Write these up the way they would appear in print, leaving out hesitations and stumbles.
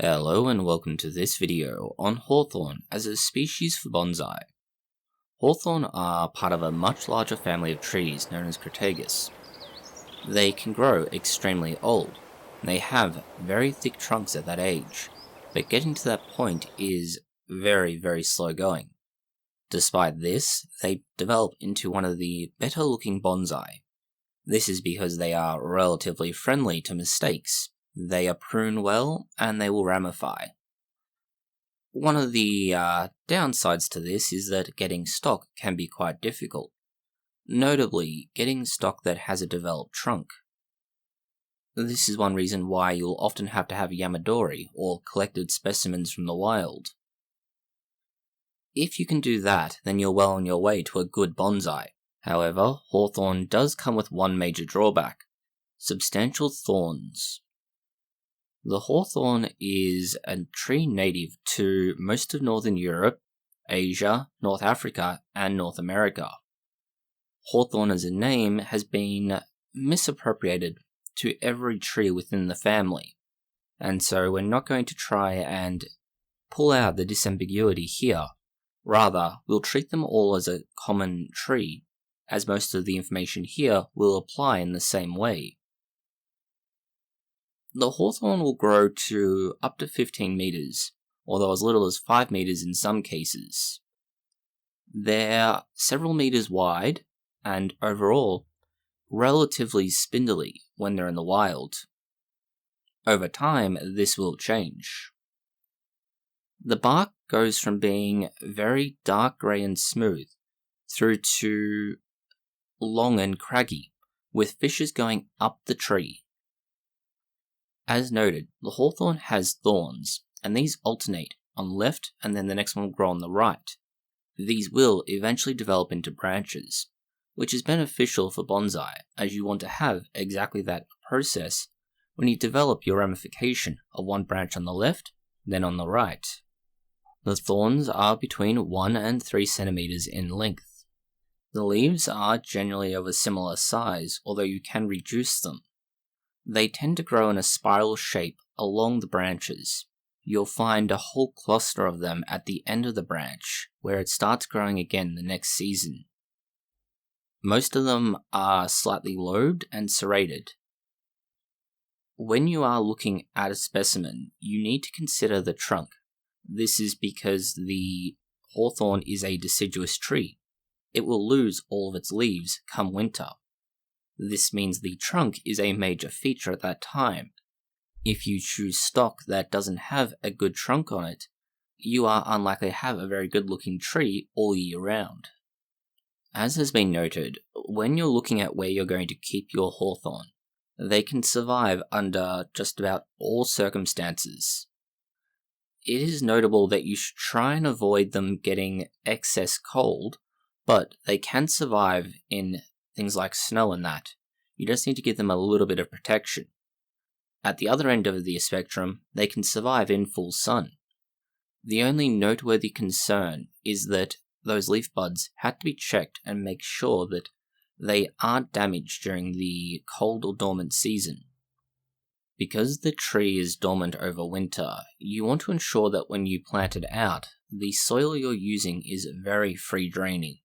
Hello and welcome to this video on Hawthorn as a species for bonsai. Hawthorn are part of a much larger family of trees known as Crataegus. They can grow extremely old, and they have very thick trunks at that age, but getting to that point is very slow going. Despite this, they develop into one of the better looking bonsai. This is because they are relatively friendly to mistakes. They are pruned well, and they will ramify. One of the downsides to this is that getting stock can be quite difficult. Notably, getting stock that has a developed trunk. This is one reason why you'll often have to have yamadori, or collected specimens from the wild. If you can do that, then you're well on your way to a good bonsai. However, Hawthorn does come with one major drawback: substantial thorns. The hawthorn is a tree native to most of Northern Europe, Asia, North Africa, and North America. Hawthorn as a name has been misappropriated to every tree within the family, and so we're not going to try and pull out the disambiguity here. Rather, we'll treat them all as a common tree, as most of the information here will apply in the same way. The hawthorn will grow to up to 15 meters, although as little as 5 meters in some cases. They're several meters wide, and overall, relatively spindly when they're in the wild. Over time, this will change. The bark goes from being very dark grey and smooth, through to long and craggy, with fissures going up the tree. As noted, the hawthorn has thorns, and these alternate on the left and then the next one will grow on the right. These will eventually develop into branches, which is beneficial for bonsai, as you want to have exactly that process when you develop your ramification of one branch on the left, then on the right. The thorns are between 1 and 3 centimeters in length. The leaves are generally of a similar size, although you can reduce them. They tend to grow in a spiral shape along the branches. You'll find a whole cluster of them at the end of the branch, where it starts growing again the next season. Most of them are slightly lobed and serrated. When you are looking at a specimen, you need to consider the trunk. This is because the hawthorn is a deciduous tree. It will lose all of its leaves come winter. This means the trunk is a major feature at that time. If you choose stock that doesn't have a good trunk on it, you are unlikely to have a very good looking tree all year round. As has been noted, when you're looking at where you're going to keep your hawthorn, they can survive under just about all circumstances. It is notable that you should try and avoid them getting excess cold, but they can survive in things like snow and that. You just need to give them a little bit of protection. At the other end of the spectrum, they can survive in full sun. The only noteworthy concern is that those leaf buds had to be checked and make sure that they aren't damaged during the cold or dormant season. Because the tree is dormant over winter, you want to ensure that when you plant it out, the soil you're using is very free draining.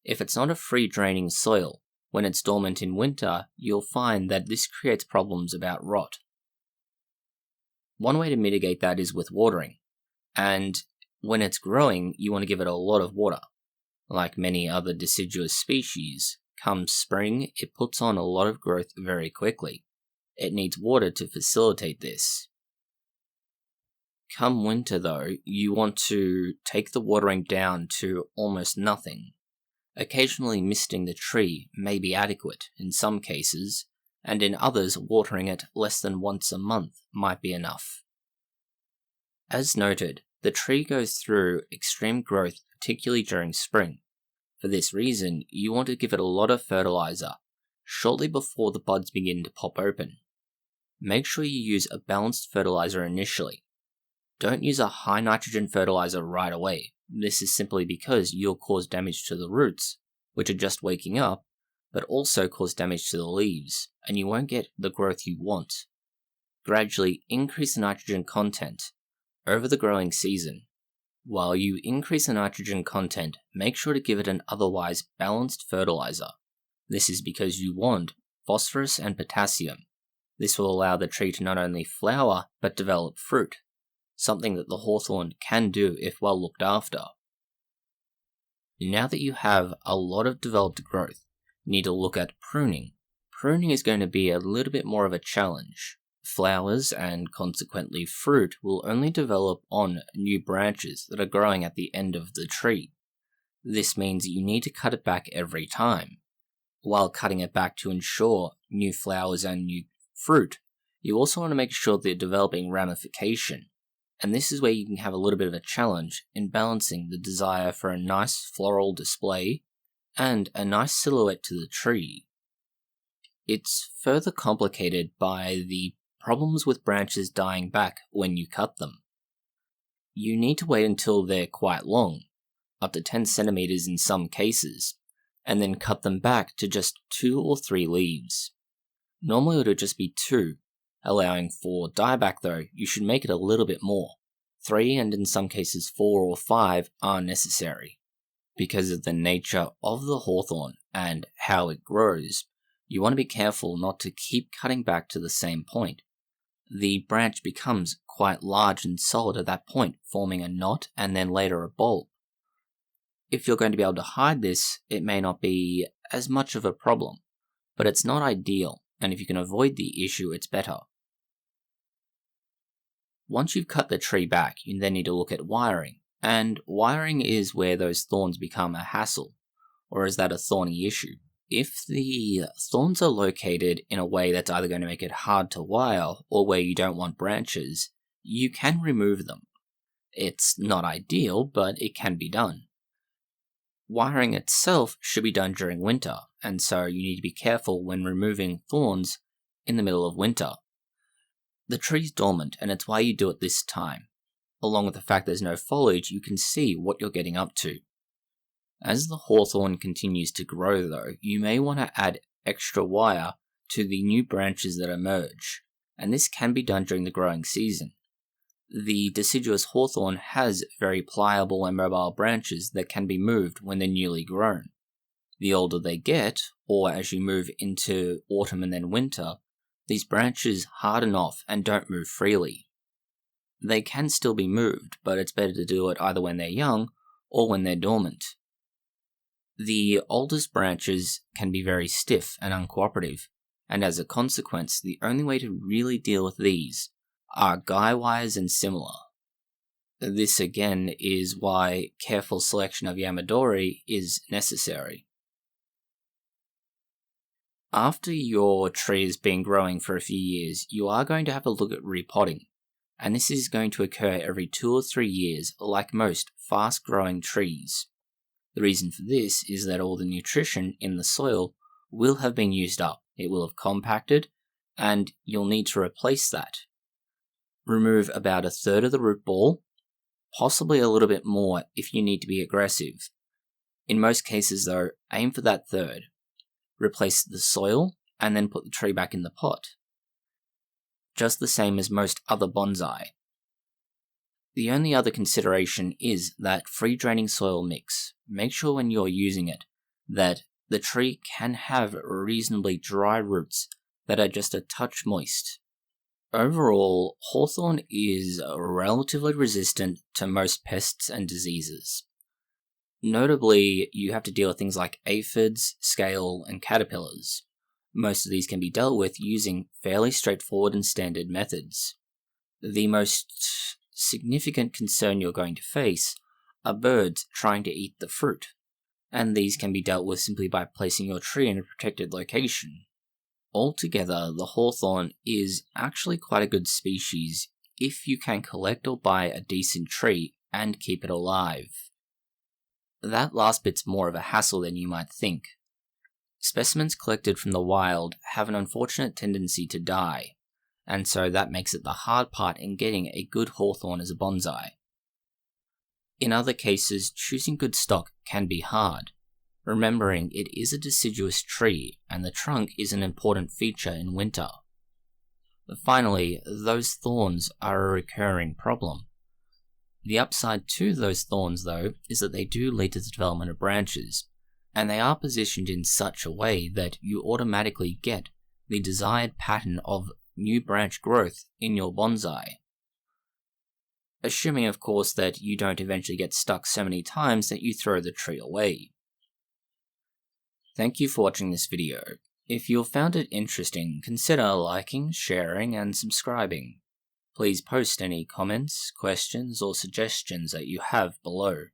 If it's not a free draining soil, when it's dormant in winter, you'll find that this creates problems about rot. One way to mitigate that is with watering, and when it's growing, you want to give it a lot of water. Like many other deciduous species, come spring, it puts on a lot of growth very quickly. It needs water to facilitate this. Come winter though, you want to take the watering down to almost nothing. Occasionally misting the tree may be adequate in some cases, and in others watering it less than once a month might be enough. As noted, the tree goes through extreme growth, particularly during spring. For this reason, you want to give it a lot of fertilizer shortly before the buds begin to pop open. Make sure you use a balanced fertilizer initially. Don't use a high nitrogen fertilizer right away. This is simply because you'll cause damage to the roots, which are just waking up, but also cause damage to the leaves, and you won't get the growth you want. Gradually increase the nitrogen content over the growing season. While you increase the nitrogen content, make sure to give it an otherwise balanced fertilizer. This is because you want phosphorus and potassium. This will allow the tree to not only flower, but develop fruit, something that the hawthorn can do if well looked after. Now that you have a lot of developed growth, you need to look at pruning. Pruning is going to be a little bit more of a challenge. Flowers and consequently fruit will only develop on new branches that are growing at the end of the tree. This means you need to cut it back every time. While cutting it back to ensure new flowers and new fruit, you also want to make sure that you're developing ramification. And this is where you can have a little bit of a challenge in balancing the desire for a nice floral display and a nice silhouette to the tree. It's further complicated by the problems with branches dying back when you cut them. You need to wait until they're quite long, up to 10 centimeters in some cases, and then cut them back to just 2 or 3 leaves. Normally it would just be 2, allowing for dieback though, you should make it a little bit more. 3 and in some cases 4 or 5 are necessary. Because of the nature of the hawthorn and how it grows, you want to be careful not to keep cutting back to the same point. The branch becomes quite large and solid at that point, forming a knot and then later a bulb. If you're going to be able to hide this, it may not be as much of a problem, but it's not ideal, and if you can avoid the issue, it's better. Once you've cut the tree back, you then need to look at wiring, and wiring is where those thorns become a hassle, or is that a thorny issue? If the thorns are located in a way that's either going to make it hard to wire or where you don't want branches, you can remove them. It's not ideal, but it can be done. Wiring itself should be done during winter, and so you need to be careful when removing thorns in the middle of winter. The tree's dormant, and it's why you do it this time. Along with the fact there's no foliage, you can see what you're getting up to. As the hawthorn continues to grow though, you may want to add extra wire to the new branches that emerge, and this can be done during the growing season. The deciduous hawthorn has very pliable and mobile branches that can be moved when they're newly grown. The older they get, or as you move into autumn and then winter, these branches harden off and don't move freely. They can still be moved, but it's better to do it either when they're young or when they're dormant. The oldest branches can be very stiff and uncooperative, and as a consequence, the only way to really deal with these are guy wires and similar. This again is why careful selection of yamadori is necessary. After your tree has been growing for a few years, you are going to have a look at repotting, and this is going to occur every 2 or 3 years like most fast-growing trees. The reason for this is that all the nutrition in the soil will have been used up, it will have compacted, and you'll need to replace that. Remove about 1/3 of the root ball, possibly a little bit more if you need to be aggressive. In most cases though, aim for that 1/3. Replace the soil, and then put the tree back in the pot. Just the same as most other bonsai. The only other consideration is that free draining soil mix. Make sure when you're using it that the tree can have reasonably dry roots that are just a touch moist. Overall, hawthorn is relatively resistant to most pests and diseases. Notably, you have to deal with things like aphids, scale, and caterpillars. Most of these can be dealt with using fairly straightforward and standard methods. The most significant concern you're going to face are birds trying to eat the fruit, and these can be dealt with simply by placing your tree in a protected location. Altogether, the hawthorn is actually quite a good species if you can collect or buy a decent tree and keep it alive. That last bit's more of a hassle than you might think. Specimens collected from the wild have an unfortunate tendency to die, and so that makes it the hard part in getting a good hawthorn as a bonsai. In other cases, choosing good stock can be hard, remembering it is a deciduous tree and the trunk is an important feature in winter. But finally, those thorns are a recurring problem. The upside to those thorns, though, is that they do lead to the development of branches, and they are positioned in such a way that you automatically get the desired pattern of new branch growth in your bonsai. Assuming, of course, that you don't eventually get stuck so many times that you throw the tree away. Thank you for watching this video. If you found it interesting, consider liking, sharing, and subscribing. Please post any comments, questions, or suggestions that you have below.